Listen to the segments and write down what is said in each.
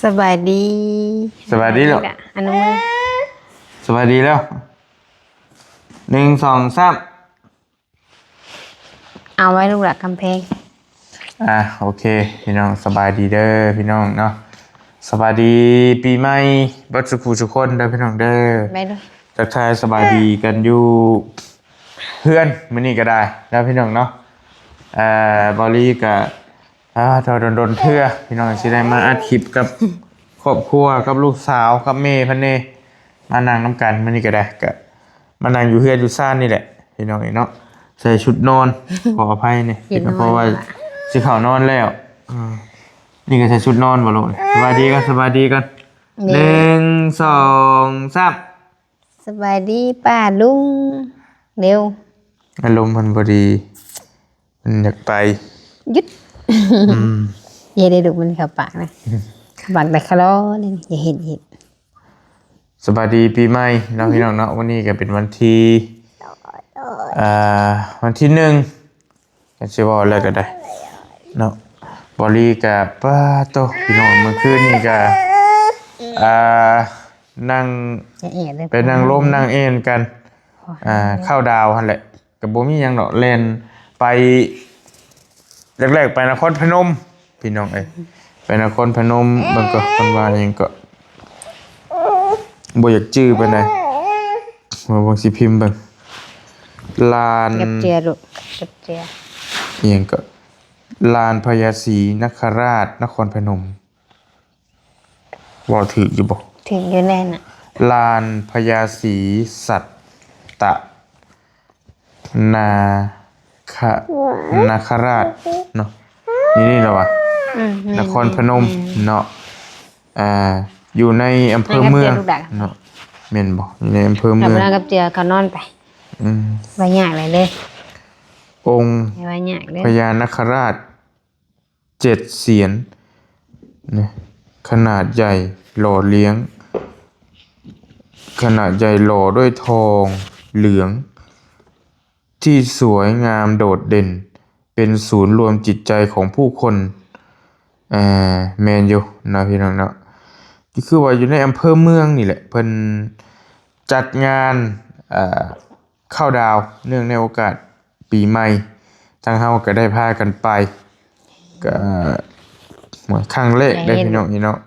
สบายดีสบายดีหรออันนู้น สบายดีแล้ว1 2 3เอาไว้ลูกหลักกำแพงโอเคพี่น้องสบายดีเด้อพี่น้องเนาะสบายดีปีใหม่บัดสุขทุกคนเด้อพี่น้องเด้อไปด้วยทักทายสบายดีกันอยู่เพื่อนมื้อนี้ก็ได้แล้วพี่น้องเนาะบอลลี่กับเธอโดนเทื่อพี่น้องสิได้มาอัดคลิปกับครอบครัวกับลูกสาวกับเมย์พันเนมานั่งน้ำกันมื้อนี้ก็ได้ก็มานั่งอยู่เฮือนอยู่ซ่านนี่แหละพี่น้องเนาะใส่ชุดนอนขออภัยนี่เพราะว่าสิเข้านอนแล้วนี่ก็ใส่ชุดนอนบ่ลูกสบายดีกันสบายดีกัน1 2 3สบายดีป้าลุงเร็วอารมณ์มันบ่ดีมันอยากไปยึดอย่าได้ดุมันเข้าปากนะปากแต่คลอนี่อย่าเห็นสบายดีปีใหม่เนาะพี่น้องเนาะวันนี้ก็เป็นวันที่วันที่1ก็สิว่าแล้วก็ได้เนาะบอลี่กับป้าโตพี่น้องเมื่อคืนนี่ก็นั่งไปนั่งร่มนั่งเอนกันเข้าดาวหั่นแหละก็บ่มีหยังดอกเล่นไปแรกๆไปนครพนมพี่น้องเอ้ยไปนครพนมมันก็คนว่าหยังก็บ่อยากจื้อปานใดมาเบิ่งสิพิมพ์เบิ่งลานกับเจียลูกกับเจียอิหยังก็ลานพญาศรีนคราชนครพนมว่าถูกอยู่บ่ถึงอยู่แน่น่ะลานพญาศรีสัตตนาคนาคราชเนาะนี่เหรอวะนครพนมเนาะอยู่ในอำเภอเมืองเนาะแม่นบ่อยู่ในอำเภอเมืองกับเจียเขานอนไปไว้ยากเลยองค์พญานคราช7 เสียนนะขนาดใหญ่หล่อเลี้ยงขนาดใหญ่หล่อด้วยทองเหลืองที่สวยงามโดดเด่นเป็นศูนย์รวมจิตใจของผู้คนแมนอยู่นะพี่น้องเนาะคือว่าอยู่ในอำเภอเมืองนี่แหละเพิ่นจัดงานเข้าดาวเนื่องในโอกาสปีใหม่ทางเฮาก็ได้พากันไปก็เหมือนครั้งแรกได้พี่น้องนี่เนาะ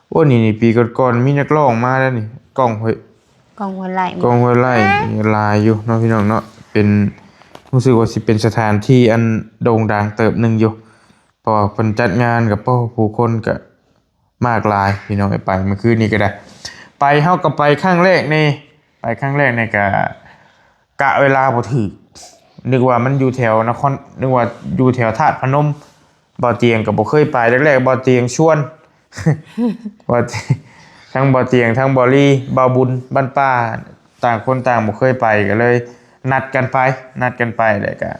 โอ้นี่ปีก่อนๆมีนักร้องมาแล้วนี่กล้องห้วยไร่ลายอยู่เนาะพี่น้องเนาะเป็นรู้สึกว่าสิเป็นสถานที่อันโด่งดังเติบหนึ่งอยู่เพราะว่าเพิ่นจัดงานกับผู้คนก็มากลายพี่น้องไปเมื่อคืนนี้ก็ได้ไปเฮาก็ไปครั้งแรกนี่ไปครั้งแรกนี่ก็กะเวลาบ่ถูกนึกว่ามันอยู่แถวนครนึกว่าอยู่แถวธาตุพนมบ่อเตียงก็บ่เคยไปแรกๆบ่อเตียงชวนบ่ทั้งบ่อเตียงทั้งบ่อลี่บ่อบุญบ้านป้าต่างคนต่างบ่เคยไปก็เลยนัดกันไปแล้วก็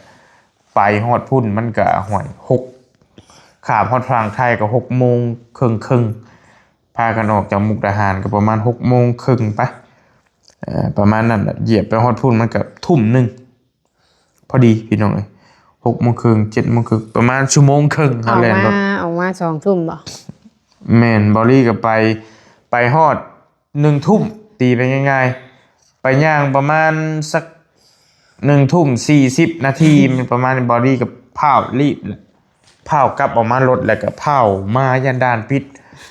ไปฮอดพุ่นมันก็ห่วย6ข้ามฮอดฝั่งไทยก็6 โมงครึ่งพากันออกจากมุกดาหารก็ประมาณ6 โมงครึ่งไปประมาณนั้นเหยียบไปฮอดพุ่นมันก็ทุ่มนึงพอดีพี่น้องเอ้ย6 โมงครึ่ง7 โมงครึ่งประมาณ1 ชั่วโมงครึ่งออกมา2 ทุ่มบ่แม่นบอลี่ก็ไปฮอด1 ทุ่มตีไปง่ายๆไปย่างประมาณสัก1 ทุ่ม 40 นาทีมันประมาณบอลี่กับพาวรีบพาวกลับออกมารถแล้วก็พาวมายันด่านปิด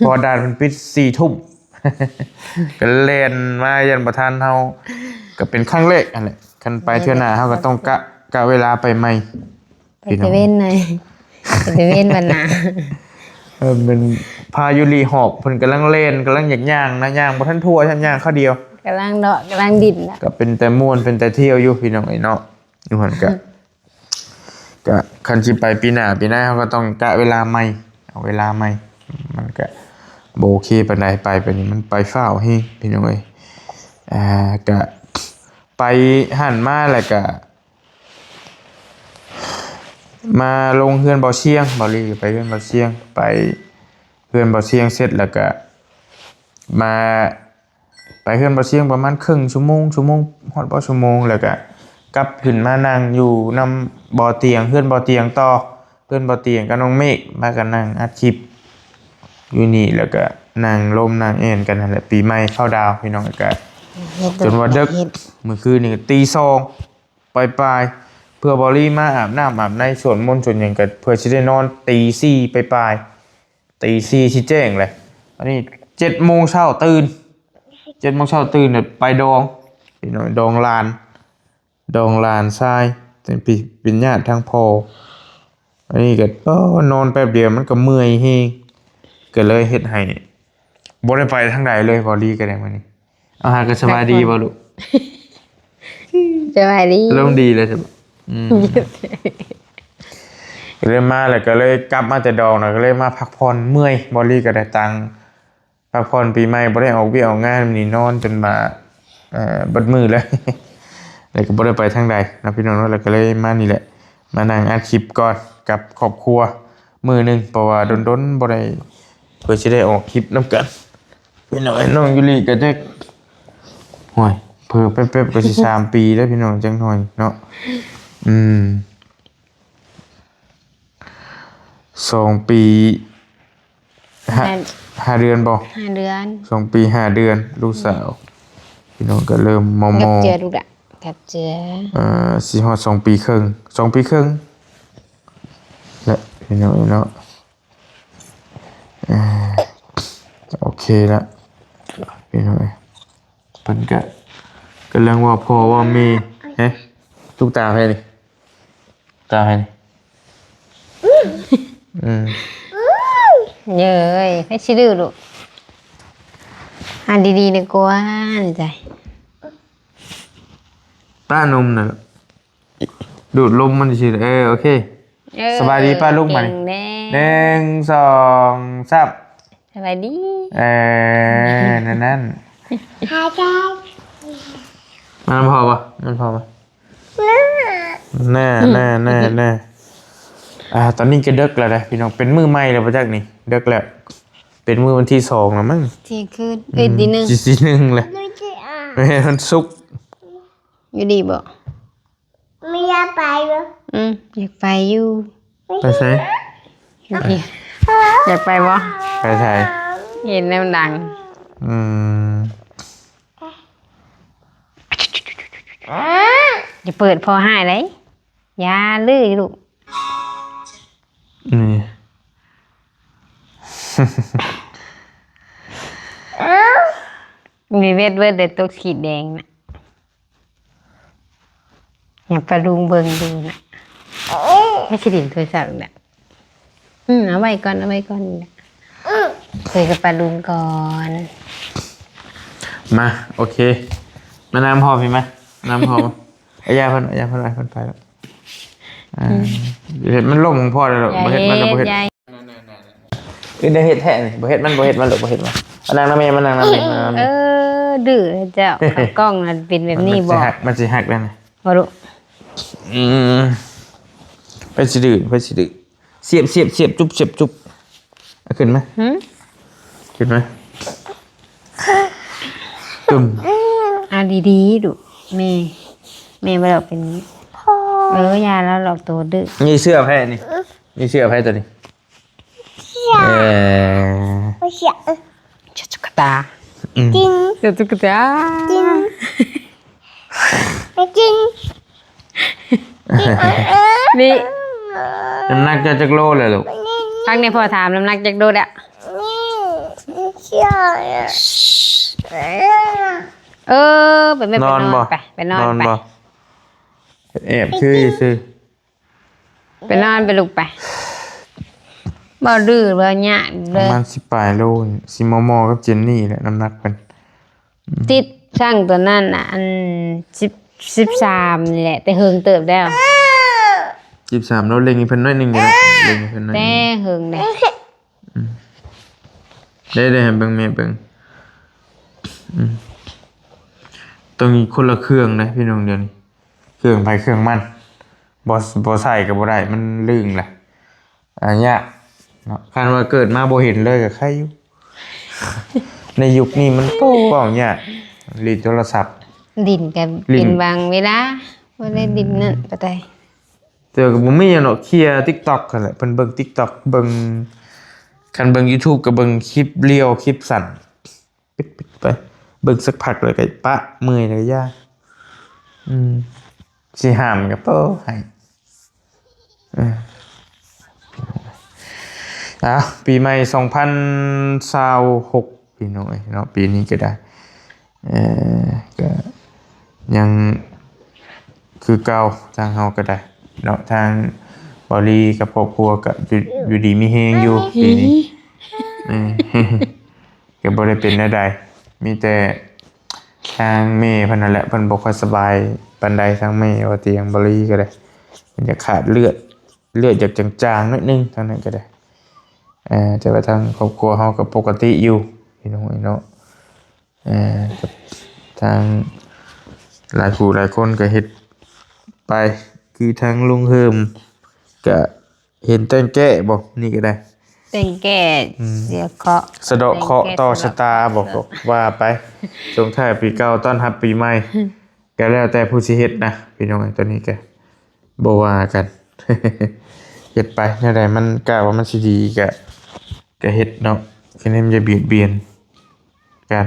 พอด่านมันปิด4 ทุ่มก็เล่นมายันบ่ทันเฮาก็เป็นครั้งแรกนั่นแหละคันไปเทื่อหน้าเฮาก็ต้องกะเวลาไปใหม่ไปตะเว้นหน่อยไปตะเว้นวันหน้าเป็นพายุรีหอบเพิ่นกำลังเล่นกำลังอยากย่างนะย่างบ่ทันทั่วชั้นย่างข้าวเดียวกำลังเดาะกำลังดิ่นก็เป็นแต่ม่วนเป็นแต่เที่ยวอยู่พี่น้องไอ้เนาะอยู่หั่นก็คันสิไปปีหน้าเฮาก็ต้องกะเวลาใหม่เอาเวลาใหม่มันก็บ่โอเคปานใดไปนี่มันไปฟ้าวเฮงพี่น้องเอ้ยก็ไปหั่นมาแล้วก็มาลงเฮือนบ่อเชียงบ่ลีไปเฮือนบ่อเชียงไปเฮือนบ่อเชียงเสร็จแล้วก็มาไปเฮือนบ่อเชียงประมาณครึ่งชั่วโมงฮอดบ่ชั่วโมงแล้วก็กลับขึ้นมานั่งอยู่นำบ่อเตียงเฮือนบ่อเตียงต่อเฮือนบ่อเตียงกับน้องเมฆมากันนั่งอัดคลิป อยู่นี่แล้วก็นั่งลมนั่งแอนกันนั่นแหละปีใหม่เข้าดาวพี่น้องก็จนว่าดึกมื้อคืนนี่ก็ตีสองปลายๆเพื่อบอลี่มาอาบน้ำอาบในสวนมนต์ส่วนหยังก็เพื่อสิได้นอนตีสี่ปลายๆตีสี่สิแจ้งเลยอันนี้7 โมงเช้าตื่น7 โมงเช้าตื่นเนี่ยไปดองพี่น้องดองลานทรายเป็นญาติทางพ่ออันนี้ก็นอนแป๊บเดียวมันก็เมื่อยเฮงก็เลยเฮ็ดให้บ่ได้ไปทางใดเลยบอลี่ก็ได้มื้อนี้อาหารก็สบายดีบ่ลูก สบายดี เริ่มดีเลยใช่ปะก็เลยมาแล้วก็เลยกลับมาแต่ดองนะก็เลยมาพักผ่อนเมื่อยบอลี่ก็ได้ตังค์พักผ่อนปีใหม่บ่ได้ออกเบี้ยออกงานนี่นอนจนมาเบิดมือเลย แล้วก็บ่ได้ไปทางใดนะพี่น้องแล้วก็เลยมานี่แหละมานั่งอัดคลิปก่อนกับครอบครัวมื้อนึงเพราะว่าดนๆบ่ได้เพื่อสิได้ออกคลิปนํกันพี่น้องน้องยุริก็ได้ห่วยเพิ่มแป๊บๆก็สิ3 ปีแล้วพี่น้องจังหน่อยเนาะ2 ปี5 เดือนบ่5 เดือน 2 ปี 5 เดือนลูกสาวพี่น้องก็เริ่มมอ กับเจือลูกอะกับเจือสิฮอด2 ปีครึ่ง2 ปีครึ่งและพี่น้องเนาะโอเคละพี่น้องเพิ่นก็กำลังว่าพ่อว่าแม่เฮ้ลูกตาให้นี่ตาให้นี่เย้ยให้ชิดื้อลูกอ่านดีๆดีกว่าใจ ตานมน่ะดูดลมมันสิโอเคสบายดีป้าลูกมานี่1 2 3สบายดีนั่นหายใจมันพอปะแน่ตอนนี้ก็เด็กแล้วนะพี่น้องเป็นมือใหม่แล้วประจักษ์นี่เด็กแล้วเป็นมือวันที่2แล้วมั้งที่คืนตี 1ตี 1เลยมันสุกอยู่ดีบ่ไม่อยากไปเหรออยากไปอยู่ไปใช่อยากไปบ่ไปใช่เห็นแล้วดังอย่าเปิดพอให้เลยอย่าลื้อลูกมีเวทเด็ดตัวขีดแดงนะอย่าไปลุงเบิงดูนะไม่ใช่ดิ่งโทรศัพท์นะเอาไว้ก่อนนะเคยกับปลาลุงก่อนมาโอเคมาน้ำพอพี่ไหมน้ำพอไอ้ยาเพิ่นไปแล้วเห็ดมันล่มของพ่อเลยหรอบ่เห็ดมันบ่เห็ดได้เห็ดแท้นี่บ่เห็ดมันหรอกบ่เห็ดมันนางน้ำเมย์มันนางน้ำเมย์ดื้อเจ้ากับกล้องมันเป็นแบบนี้บ่มันสิหักได้ไงบ่รู้ไปสิดื้อเสียบจุ๊บขึ้นไหมตุ่มดีๆดูแม่บ่หลอกเป็นนี้ยาแล้วหลอกตัวดื้อนี่เสื้อแพ้นี่เสื้อแพ้ตัวนี้เสียตุ๊กตาจริงตุ๊กตาจริงไม่จริงนี่น้ำหนักจะโลเลยลูกครั้งนี้พอถามน้ำหนักจักโลดอะเชื่อไปไม่ไปนอนไปนอนไปแอบชื่อไปนอนไปลุกไปบ่ดื้อบ่หยาดเลยประมาณ10 ปลายโลซิมอกับเจนนี่แหละน้ำหนักเป็นติดช่างตัวนั้นน่ะอัน13นี่แหละแต่เฮิงเติบแล้ว13แล้วเล็งอีเพิ่นน้อยนึงอยู่เล็งอีเพิ่นน้อยแต่เฮิงได้ได้ให้เบิ่งแม่เบิ่งต้องมีคนละเครื่องนะพี่น้องเดี๋ยวนี้เครื่องไผเครื่องมันบ่ใส่ก็บ่ได้มันลึงแหละยากเนาะคันว่าเกิดมาบ่เห็นเลยก็ใครอยู่ในยุคนี้มันโตเว้ายากรีดโทรศัพท์ดินกันเป็นบางเวลาบ่ได้ดินนั่นปะไตเจอก็บ่มีหยังเนาะเคลียร์ TikTok คั่นแหละเพิ่นเบิ่ง TikTok เบิ่ง คันเบิ่ง YouTube ก็เบิ่งคลิปเรียวคลิปสั้นปิดไปเบิ่งสักพักเลยก็ปะเมื่อยเลยย่าสิห้ามก็เป้าให้ปีใหม่2026พี่น้องเนาะปีนี้ก็ได้ก็ยังคือเก่าทางเฮาก็ได้เนาะทางบริกับครอบครัวก็อยู่ดีมีเฮงอยู่ปีนี้ก็บ่ได้เป็นใดมีแต่ทางแม่เพิ่นนั่นแหละเพิ่นบ่ค่อยสบายปานใดทางแม่ว่าเตียงบริก็ได้มันจะขาดเลือดจากจางๆนิดนึงทางนั้นก็ได้แต่ว่าทางครอบครัวเฮาก็ปกติอยู่พี่น้องเนาะทางหลายผู้หลายคนก็เฮ็ดไปคือทางลุงเฮิมก็เห็นแต่งแก้บ่นี่ก็ได้แต่งแก่เสียเคาะสะเดาะเคราะห์ต่อชะตาบอกว่าไปส่งท้ายปีเก่าต้อนรับปีใหม่ก็แล้วแต่ผู้สิเฮ็ดนะพี่น้องตัวนี้ก็บ่ว่ากันเฮ็ดไปแนวใดมันกะว่ามันสิดีก็เฮ็ดเนาะคือให้มันจะเบียดเบียนกัน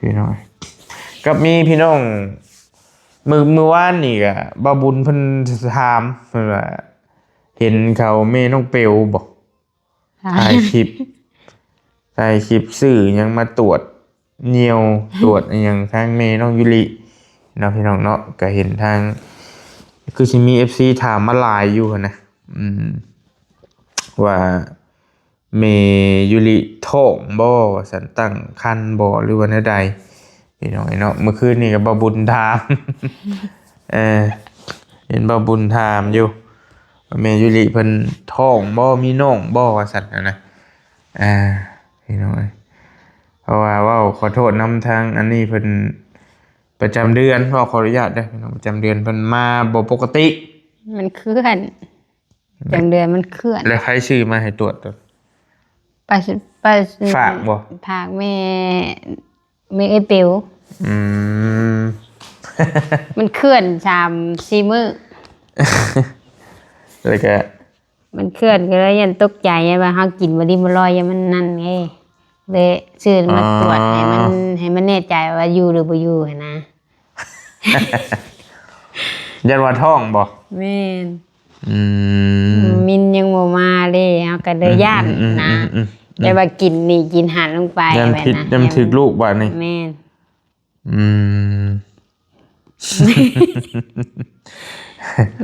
พี่น้องกับมีพี่น้องมือว่านนี่ก็บ่บุญเพิ่นถามเพิ่นว่าเห็นเขาแม่น้องเปลวบ่ถ่ายคลิปสื่อยังมาตรวจเหนียวตรวจอย่างทางแม่น้องยุริเนาะพี่น้องเนาะก็เห็นทางคือสิมี FC ถามมาหลายอยู่นะว่าเมยุริท้องบ่ว่าสันตั้งครรภ์บ่หรือว่าแนวใดพี่น้องเนาะเมื่อคืนนี่ก็บ่บุญถามเห็นบ่บุญถามอยู่เมยุริเพิ่นท้องบ่มีน้องบ่ว่าซั่นนะพี่น้องเพราะว่าเว้าขอโทษนำทางอันนี้เพิ่นประจำเดือนขออนุญาตเด้อพี่น้องประจำเดือนเพิ่นมาบ่ปกติมันเคลื่อนประจำเดือนมันเคลื่อนแล้วใครชื่อมาให้ตรวจตัวฝากบ่ฝากแม่ไอ้เปียวมันเคลื่อน3-4 มื้อแล้วก็มันเคลื่อนก็เลยยันตกใจว่าเฮากินบ่ดีบ่ลอยยังมันนั่นไงเลยซื้อมาตรวจให้มันแน่ใจว่าอยู่หรือบ่อยู่นะ ยันว่าท้องบ่แม่นมินยังบ่มาเด้เฮาก็เลยย่านนะแต่ว่ากินนี่กินหันลงไปแบบนะยังถึกลูกบ่นี่แม่น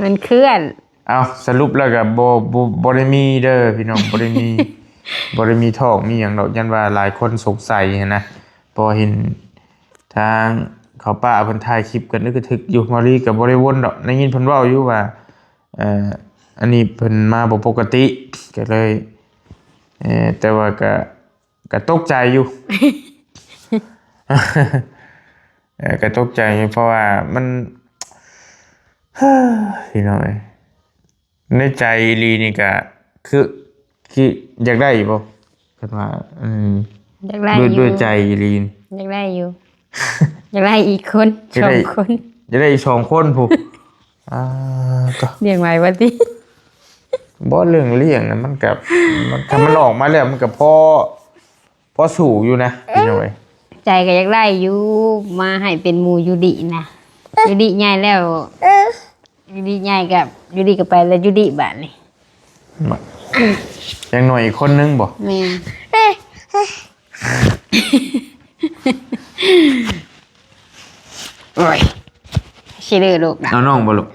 มันเคลื่อนเอาสรุปแล้วก็บ่ได้มีเด้อพี่น้องบ่ได้มีท้องมีหยังดอกยันว่าหลายคนสงสัยนะพอเห็นทางเขาป้าเพิ่นถ่ายคลิปกันนึกถึกอยู่มารีก็บ่ได้วนดอกได้ยินเพิ่นเว้าอยู่ว่าอันนี้เพิ่นมาบ่ปกติก็เลยแต่ว่าก็ตกใจอยู่ ก็ตกใจเพราะว่ามันพี่น้อยในใจลีนี่ก็คืออยากได้อยู่บ่คิดว่าอยากได้อยู่ด้วยใจลีนอยากได้อยู่อยากได้อีกคน2 คนอยากได้อีก2 คนผู้ก็เลี้ยงไว้ว่าติบ่เรื่องเลี้ยงนะมันก็ถ้ามันออกมาแล้วมันก็พอสู่อยู่นะพี่น้อยใจก็อยากได้อยู่มาให้เป็นหมู่ยูดินะยูดิใหญ่แล้วยูดิใหญ่กับยูดิก็ไปแล้วยูดิบาดนี่ยังหน่อยอีกคนนึงบ่แม่โอ้ยสิเด้อลูกนะเอาน้องบ่ลูก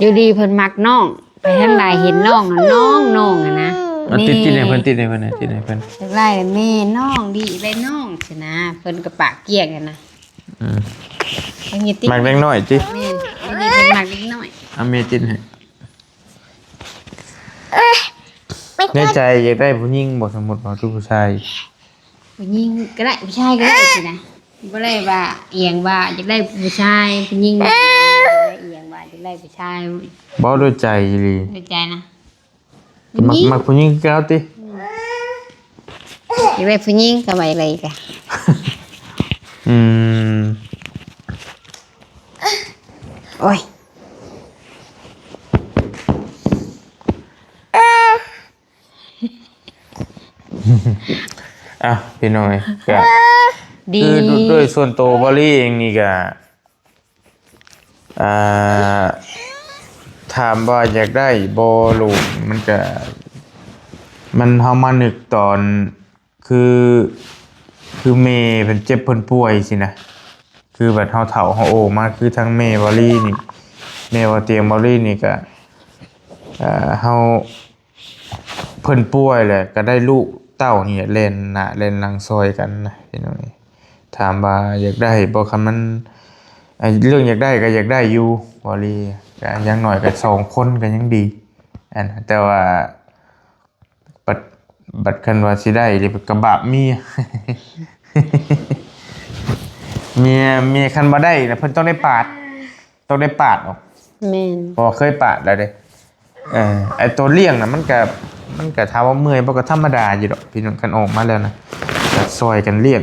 ยูดิเพิ่นมักน้องไปทางใดเห็นน้องน้องอะนะติดให้เพิ่นติดให้เพิ่นติดให้เพิ่นไล่แม่น้องดิไล่น้องสินะเพิ่นก็ปากเกี้ยงกันนะมักเล็กน้อยติแม่นี่เพิ่นมักเล็กน้อยเอาแม่ติดให้ในใจอยากได้ผู้หญิงบ่สมมุติว่าคือผู้ชายผู้หญิงก็ได้ผู้ชายก็ได้สินะบ่ได้ว่าเอียงว่าอยากได้ผู้ชายผู้หญิงเอียงว่าอยากได้ผู้ชายบ่ด้วยใจอีด้วยใจนะมักผู้หญิงเก่าติอยากได้ผู้หญิงก็ไปเลยกะโอ้ย อ่ะพี่น้อยก็ ดี คือด้วยส่วนตัวบอลลี่เองนี่ก็อ่าถามว่าอยากได้บอลูกมันก็มันเฮามานึกตอนคือคือเมย์เป็นเจ็บเพิ่นป่วยสินะคือแบบเฮาเฒ่าเฮาโอมาคือทั้งเมย์บอลลี่นี่เมย์ว่าเตียงบอลลี่นี่ก็เฮาเพิ่นป่วยแหละก็ได้ลูกเต้านี่เล่นหน้าเล่นหลังซอยกันนะพี่น้อยถามว่าอยากได้บ่คำมันเรื่องอยากได้ก็อยากได้อยู่บอลลี่ก็อยังน้อยก็2คนก็ยังดีอันแต่ว่าบัดคันว่าสิได้เดี๋ยวกระบะเมีย เมียคันบ่ได้นะเพิ่นต้องได้ปาดออก แม่น พอเคยปาดแล้วเด้ไอ้ตัวเลี้ยงน่ะมันก็ถามว่าเมื่อยบ่ก็ธรรมดาอยู่ดอกพี่น้องคันออกมาแล้วนะก็ซอยกันเลี้ยง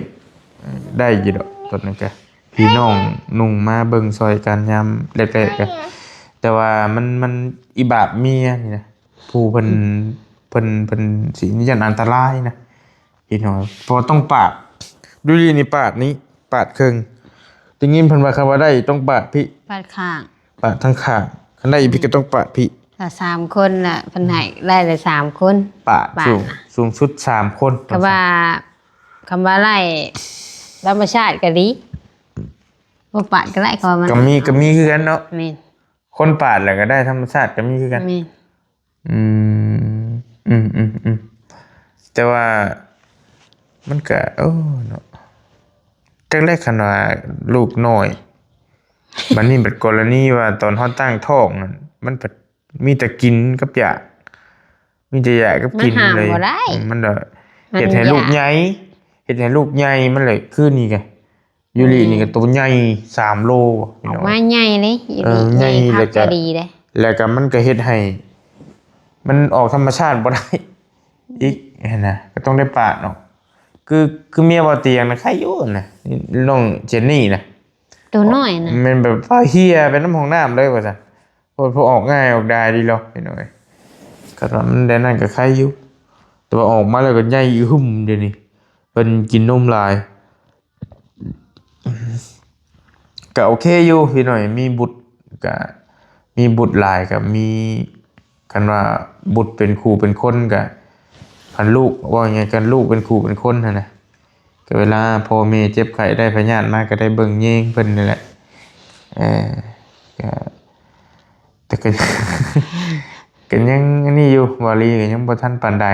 ได้อยู่ดอกตัวนั้นก็พี่น้องนุ่งมาเบิ่งซอยกันยามแรกๆก็แต่ว่ามันอีบาปเมียนี่นะผู้เพิ่นสิมีอันตรายนะพี่น้องเพอต้องปาดดูดินี่ปาดนี้ปาดครึ่งได้ยินเพิ่นว่าคำว่าได้ต้องปาดพี่ ปาดข้าง ปาดทั้งข้างคันได้พี่ก็ต้องปาดพี่ ถ้า3คนน่ะเพิ่นให้ได้เลย3คน ปาดสูงสุด3คน ก็ว่าคำว่าไล่ธรรมชาติก็ดีบ่ปาดก็ได้ก็ว่ามัน ก็มีคือกันเนาะ แม่น คนปาดแล้วก็ได้ธรรมชาติก็มีคือกัน แม่น อืมแต่ว่ามันก็เนาะจักแรกขนาดลูกน้อยบัดนี้เป็นกรณีว่าตอนเฮาตั้งท้องนั่นมันมีแต่กินกับยามีแต่ยากับกินเลย มันเฮ็ดให้ลูกใหญ่มันเลยคือนี่ไงยูรินี่ก็ตัวใหญ่3โลพี่ ออ น้ ก อง มาใหญ่เลยอี ใหญ่ คั แล้ ก วก็ ก็ดีเด้ แล้วก็มันก็เฮ็ดให้มันออกธรรมชาติบ่ได้อีกเห็นนะก็ต้องได้ปาดเนาะคือเมียบ่เตียงนะใครอยู่นะน้องเจนนี่นะ ตัวน้อยน่ะ มันแบบฟ้าเฮียเป็นน้ำห้องน้ำเลยว่าซั่นพอออกง่ายออกได้ดีแล้วพี่น้อยก็มันได้นั่นก็ใครอยู่แต่ว่าออกมาแล้วก็ใหญ่หึ่มเดี๋ยวนี้เพิ่นกินนมหลายก็โอเคอยู่พี่น้อยมีบุตรก็มีบุตรหลายก็มีกันว่าบุตรเป็นครูเป็นคนก็คันลูกว่าไงกันลูกเป็นครูเป็นคนหั่นน่ะก็เวลาพ่อแม่เจ็บไข้ได้พยาธิมาก็ได้เบิ่งแยงเพิ่นนี่แหละก็แต่ก็ ก็ยังอันนี้อยู่วารีก็ยังบ่ทันปานใด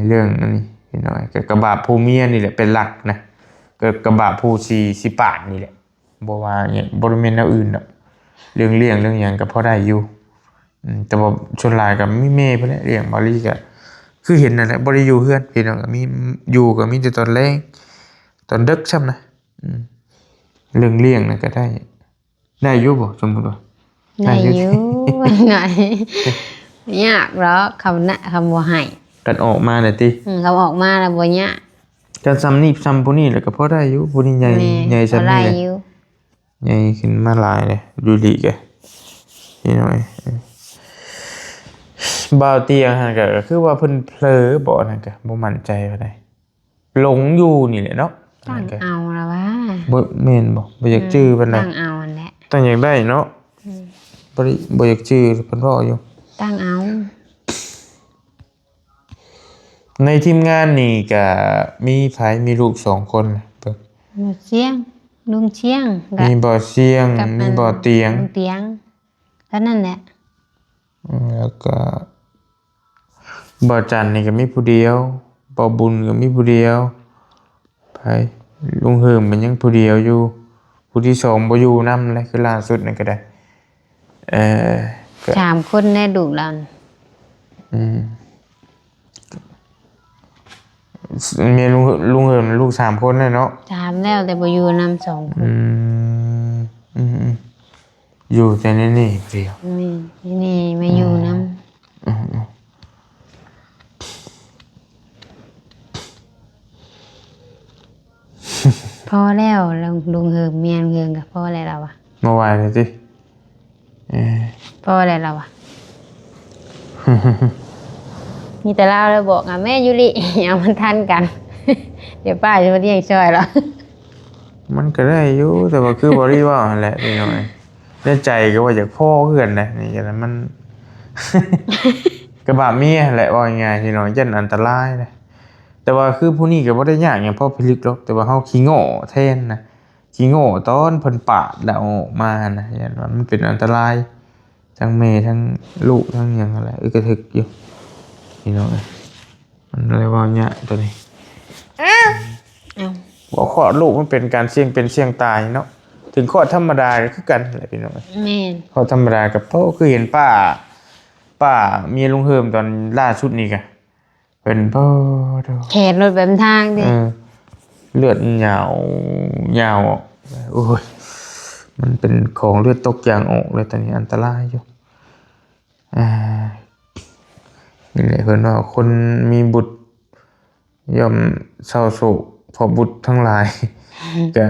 เรื่องอันนี้พี่น้อยก็กระบะผู้เมียนี่แหละเป็นหลักนะก็กระบะผู้สิปาดนี่แหละบ่ว่าเนี่ยบ่ได้แม่นแนวอื่นดอกเรื่องเลี้ยงเรื่องหยังก็พอได้อยู่แต่ว่าชนหลายก็มีแม่เพิ่นแหละเลี้ยงวารีก็คือเห็นนั่นแหละบ่ได้อยู่เฮือนพี่น้องก็มีอยู่ก็มีแต่ตอนแลงตอนดึกซ้ำนะเรื่องเลี้ยงน่ะก็ได้อยู่บ่สมมุติว่า ได้อยู่หน่อยยากหรอกคำบ่ให้ กันออกมาน่ะติ เขาออกมาแล้วบ่ยาก กันซ้ำนี่ซ้ำผู้นี้แล้วก็พอได้อยู่ผู้นี้ใหญ่ แม่ ใหญ่ซ้ำ บ่ได้ นี่เลย อยู่ ใหญ่ขึ้นมาหลายเลยดูดีแกนี่หน่อยบ่าวเตียงหั่นก็คือว่าเพิ่นเผลอบ่นั่นก็บ่มั่นใจปานใดหลงอยู่นี่แหละเนาะ ตั้งเอาละว่า บ่แม่นบ่อยากจื้อปานใด ตั้งเอาอันแหละ ตั้งอยากได้เนาะบ่อยากจื้อเพิ่นรออยู่ ตั้งเอา ในทีมงานนี่ก็มีลูก2คนเพิ่น ลุงเชียงกับ มีบ่อเสียง กับ มีบ่อเตียง เตียงเท่านั้นแหละ แล้วก็บ่อจันนี่ก็มีผู้เดียวบ่อบุญก็มีผู้เดียวไปลุงเฮิมมันยังผู้เดียวอยู่ผู้ที่2บ่อยู่นำเลยคือล่าสุดนั่นก็ได้ก็ 3คนในดุเราน่ะ มีลุงเฮิมลูก3คนเลยเนาะ 3แล้วแต่บ่อยู่นำ2คน อยู่แต่นี่เดียว นี่มาอยู่นำพอแล้วลุงเฮิมเมียลุงเฮิมก็พอแล้วเราอะ มาไหวเลยสิ พอแล้วเราอะ มีแต่เราเลยบอกอ่ะแม่ยุริ เอามันทันกัน เดี๋ยวป้าจะมาเรียกช่วยแล้ว มันก็ได้อยู่แต่ว่าคือบริว่าหั่นแหละพี่น้อยได้ใจก็ว่าจากพ่อเพื่อนนะนี่กันมัน กระบะเมียแหละว่าง่ายๆพี่น้อยยันอันตรายนะแต่ว่าคือผู้นี้ก็บ่ได้ยากอย่างพ่อพิลึกหรอกแต่ว่าเฮาขี้โง่แทนนะขี้โง่ตอนเพิ่นปาดแล้วออกมานะยันว่ามันเป็นอันตรายทั้งแม่ทั้งลูกทั้งหยังอะไรกระทึกอยู่พี่น้อยมันอะไรว่าเนี่ยตัวนี้ เอ้า บอกคลอดลูกมันเป็นการเสี่ยงเป็นเสี่ยงตายเนาะถึงคลอดธรรมดาก็คือกันแหละพี่น้อง แม่น คลอดธรรมดากับพ่อคือเห็นป้าเมียลุงเฮิมตอนล่าสุดนี่กะเป็นพ่อเด้อ แขนรถแบบทางดิ เลือดยาวออกโอ้ยมันเป็นของเลือดตกยางออกเลยตอนนี้อันตรายอยู่นี่แหละเพิ่นว่าคนมีบุตรย่อมเศร้าโศกเพอบุตรทั้งหลาย ก็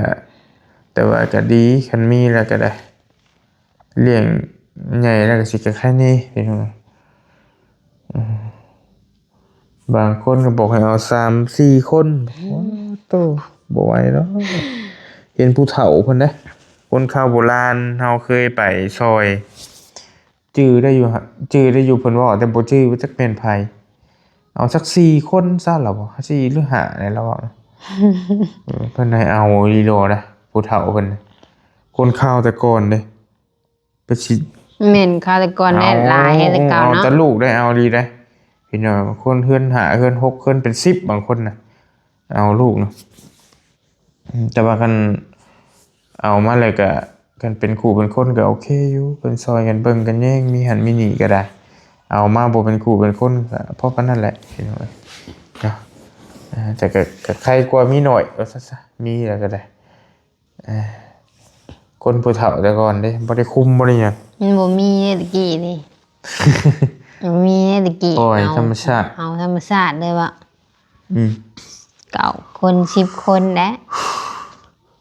แต่ว่าก็ดีคันมีแล้วก็ได้เลี้ยงใหญ่แล้วก็สิก็แค่นี้พี่น้องบางคนก็บอกให้เอา3-4 คนโอ้โตบ่ไหวแล้วเห็นผู้เฒ่าเพิ่นนะคนข้าวโบราณเฮาเคยไปซอยจื้อได้อยู่ฮะจื้อได้อยู่เพิ่นเว้าแต่บ่จื้อว่าจักเป็นไผเอาสัก4 คนซะล่ะบ่4หรือ5นี่แล้วอะ เพิ่นให้เอาอีโลนะผู้เฒ่าเพิ่นน่ะคนข้าวแต่ก่อนเด้ไปสิ แม่นฆาตกรแน่หลายให้แต่เก่า เอา เนาะ แต่ลูกได้เอาดีได้พี่น้องบางคนเฮือน5เฮือน6เฮือนเป็น10บางคนน่ะเอาลูกเนาะแต่ว่ากันเอามาเลยก็กันเป็นคู่เป็นคนก็โอเคอยู่เป็นซอยกันเบิ่งกันแย่งมีหันมีหนีก็ได้ เอามาบ่เป็นคู่เป็นคนก็เพราะปานนั้นแหละพี่น้องเนาะแต่ก็ใครกลัวมีหน่อยก็ซะมีแล้วก็ได้คนผู้เฒ่าแต่ก่อนเด้บ่ได้คุมบ่ได้หยัง มันบ่มีตะกี้นี่ บ่มีตะกี้ ปล่อยธรรมชาติ เอาธรรมชาติเลยว่า อืม 9 คน10 คนแหละ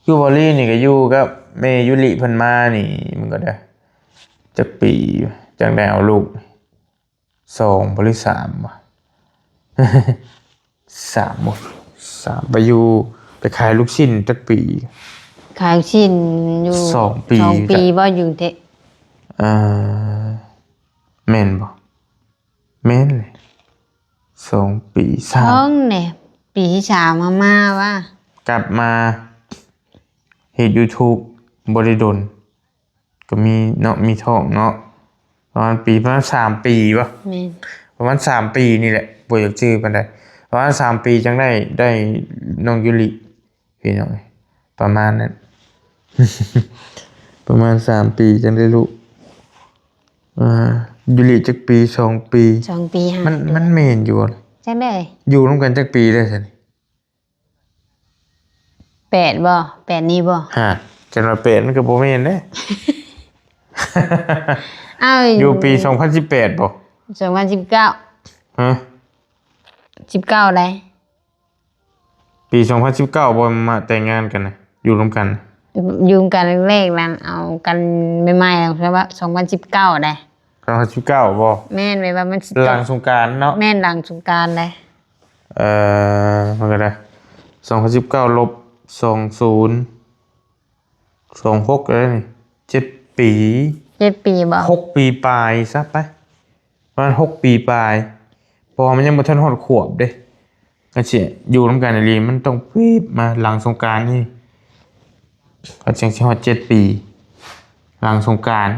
อยู่บอลลี่นี่ก็อยู่กับแม่ยุริเพิ่นมานี่มันก็ได้จักปีจังได้เอาลูก2บ่หรือ3ว่ะ 3บ่3ไปอยู่ไปขายลูกชิ้นจักปี ขายชิ้นอยู่ 2 ปี 2 ปีบ่อยู่เทะ อ่าแม่นบ่แม่นเลย2 ปี ท้องเนี่ยปีที่3มาว่าก ลับมาเฮ็ด YouTube บ่ได้ดนก็มีเนาะมีท้องเนาะประมาณ3 ปีบ่ แม่น ประมาณ3 ปีนี่แหละบ่อยากชื่อปานใดประมาณ3 ปีจังได้น้องยุริพี่น้องประมาณนั้น ประมาณ3 ปีจังได้ลูกยุริจักปี2 ปี 2 ปี5 มันแม่นอยู่ จังได้ อยู่ร่วมกันจักปีได้ซั่นนี่ 8บ่8นี้บ่ ฮะจังว่าเป็ดมันก็บ่แม่นเด้ อ้าว อยู่ปี2018บ่ 2019 ฮะ 19ได้ ปี2019บ่มาแต่งงานกันนะอยู่ร่วมกัน อยู่กันแรกๆนั้นเอากันใหม่ๆแล้วใช่ว่า2019ได้ 2019บ่ แม่นไว้ว่ามันสิ หลังสงกรานต์เนาะ แม่นหลังสงกรานต์ได้ มันก็ได้2019 ลบ2026แล้วนี่7 ปี 7 ปีบ่ 6 ปีปลายซะไปประมาณ6 ปีปลายเพอมันยังบ่ทันฮอดขวบเด้ก็สิอยู่ร่วมกันอีหลีมันต้องปี๊บมาหลังสงกรานต์นี่ก็จังสิฮอด7 ปีหลังสงกรานต์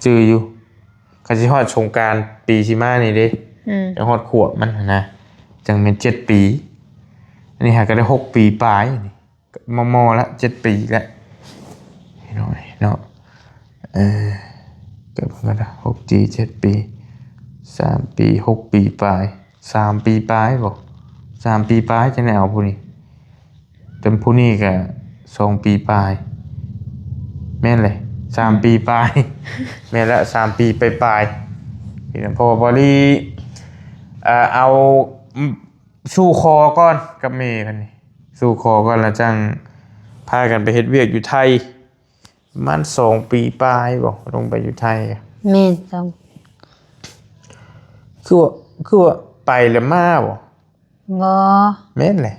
จืออยู่ก็สิฮอดสงกรานต์ปีสิมานี่เด้ จังฮอดขวบมันนะจังเป็น7 ปีอันนี้หาก็ได้6 ปีปลายนี่มอละ7 ปีแล้วพี่น้อยเนาะเกิดมาละ6 ปี7 ปี3 ปี6 ปีปลาย3 ปีปลายบ่3 ปีปลายจังได้เอาผู้นี้แต่ผู้นี้ก็2 ปีปลายแม่นเลย3 ปีปลาย แม่นละ3 ปีปลายๆพี่น้องเพราะว่าบอดี้เอาสู้คอก่อนกับเมย์กันนี่สู้คอก่อนแล้วจังพากันไปเฮ็ดเวียกอยู่ไทยมัน2 ปีปลายบอกลงไปอยู่ไทย แม่นต้อง คือว่าไปแล้วมาบ่ บ่ แม่นเลย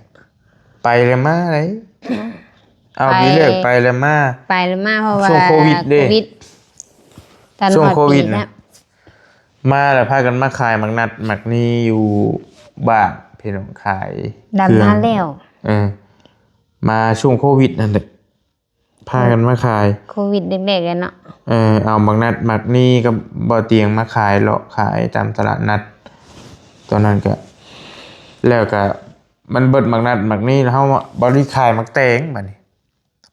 ไปแล้วมาเลยเอา ไป พี่เลิกไปแล้วมา ไปแล้วมาเพราะว่า ช่วงโควิดเด้ ตอน ช่วง ฮอด โควิด ปี นะมาแล้วพากันมาขายหมักนัดหมักนี่อยู่บ้านพี่น้องขาย ดำ เครื่อง มาแล้ว มาช่วงโควิดนั่นแหละพากันมาขาย โควิดเด็กๆกันเนาะ เอาหมักนัดหมักนี่ก็บ่เตียงมาขายเลาะขายตามตลาดนัดตอนนั้นก็แล้วก็มันเบิดหมักนัดหมักนี่แล้วเฮาบ่ได้ขายหมักแตงบัดนี้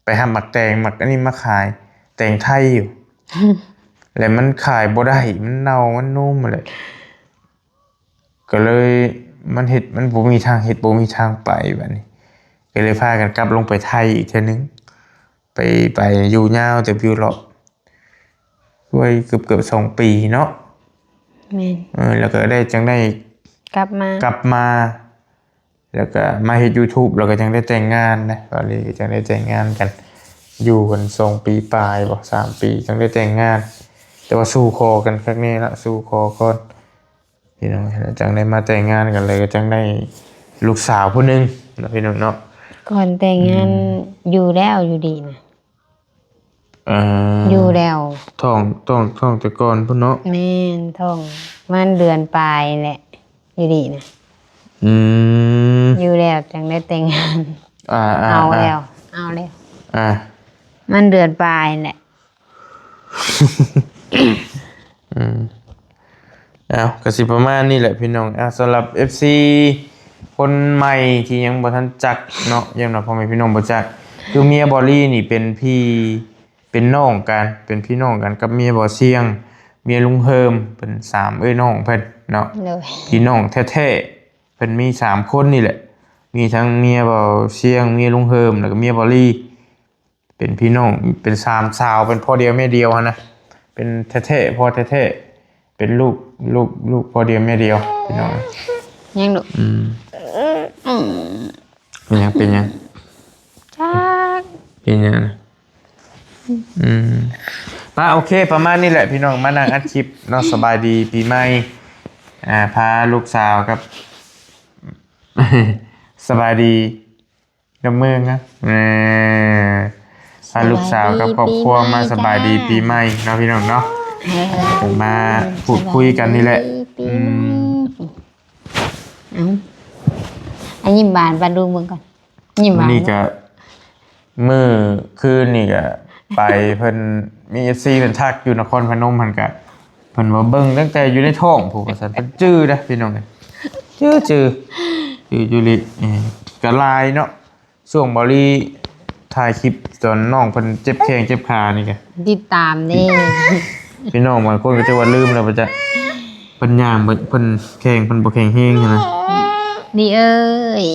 ไปหาหมักแตงหมักอันนี้มาขายแตงไทยอยู่ แล้วมันขายบ่ได้มันเน่ามันนุ่มเลยก็เลยมันเฮ็ดมันบ่มีทางเฮ็ดบ่มีทางไปบัดนี้ก็เลยพากันกลับลงไปไทยอีกเทื่อนึงไปอยู่ยาวแต่อยู่เลาะด้วยเกือบ2 ปีเนาะ แม่น แล้วก็ได้จังได้ กลับมา แล้วก็มาเฮ็ด YouTube แล้วก็จังได้แต่งงานนะก็เลยจังได้แต่งงานกันอยู่กัน2 ปีปลายบ่3 ปีจังได้แต่งงาน แต่ว่าสู้คอกันครั้งนี้ละสู้คอก่อนพี่น้องแล้วจังได้มาแต่งงานกันเลยก็จังได้ลูกสาวผู้หนึงแล้วพี่น้องเนาะ ก่อนแต่งงานอยู่แล้วอยู่ดีนะ อยู่แล้ว ท้องแต่ก่อนพุ่นเนาะ แม่นท้องมันเดือนปลายแหละอยู่ดีนะ อยู่แล้วจังได้แต่งงาน เอาแล้วมันเดือนปลายแหละ เอาก็สิประมาณนี้แหละพี่น้องสำหรับ FC คนใหม่ที่ยังบ่ทันจักเนาะยังพ่อแม่พี่น้องบ่จักคือเมียบอลี่นี่เป็นน้องกันเป็นพี่น้องกันกับเมียบ่เสียงเมียลุงเฮิมเป็น3น้องเพิ่นเนาะ เลย พี่น้องแท้ๆเพิ่นมี3คนนี่แหละมีทั้งเมียบ่เสียงเมียลุงเฮิมแล้วก็เมียบอลี่เป็นพี่น้องเป็น3สาวเป็นพ่อเดียวแม่เดียวนะเป็นแท้ๆพ่อแท้ๆเป็นลูกพ่อเดียวแม่เดียวพี่น้อง ยังดุ เป็นยัง จัก เป็นยังนะมาโอเคประมาณนี้แหละพี่น้องมานั่งอัดคลิปเนาะสบายดีปีใหม่พาลูกสาวกับ สบายดีกับเมืองนะพาลูกสาวกับครอบครัวมาสบายดีปีใหม่เนาะพี่น้องเนาะมาพูดคุยกันนี่แหละอันยิ้มบานบานดูมึงก่อนยิ้มบาน นี่ก็มื้อคืนนี่ก็ไปเพิ่นมี FC เพิ่นทักอยู่นครพนมเพิ่นก็เพิ่นว่าเบิ่งตั้งแต่อยู่ในท้องผู้ว่าซั่นเพิ่นจื้อนะพี่น้องจื้ออยู่ลิก็ลายเนาะช่วงบ่ลีถ่ายคลิปตอนน้องเพิ่นเจ็บแข้งเจ็บขานี่ก็ ติดตามเด้ พี่น้องบางคนก็จะว่าลืมแล้วว่าจะเพิ่นย่างเพิ่นแข้งเพิ่นบ่แข็งแรงนะ นี่เอ้ย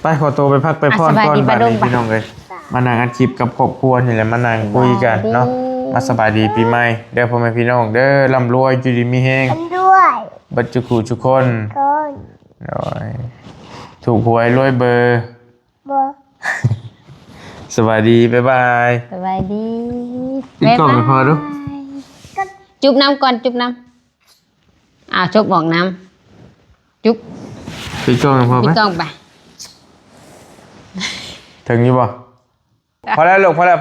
ไปขอตัวไปพักไปพรก่อนบัดนี้พี่น้องเอ้ยมานั่งอัดคลิปกับครอบครัวนี่แหละมานั่งคุยกันเนาะมาสบายดีปีใหม่เด้อพ่อแม่พี่น้องเด้อร่ำรวยอยู่ดีมีแฮง กันด้วย บัดจุกูทุกคน คน โอ้ยถูกหวยรวยเบอร์ บ่ สวัสดีบ๊ายบาย สบายดี ปิดกล้องให้พอดู จุ๊บน้ำก่อนจุ๊บน้ำจุ๊บบอกน้ำจุ๊บ ปิดกล้องให้พอไหม พี่กล้องไป ถึงอยู่บ่พอแล้วลูกพอแล้ว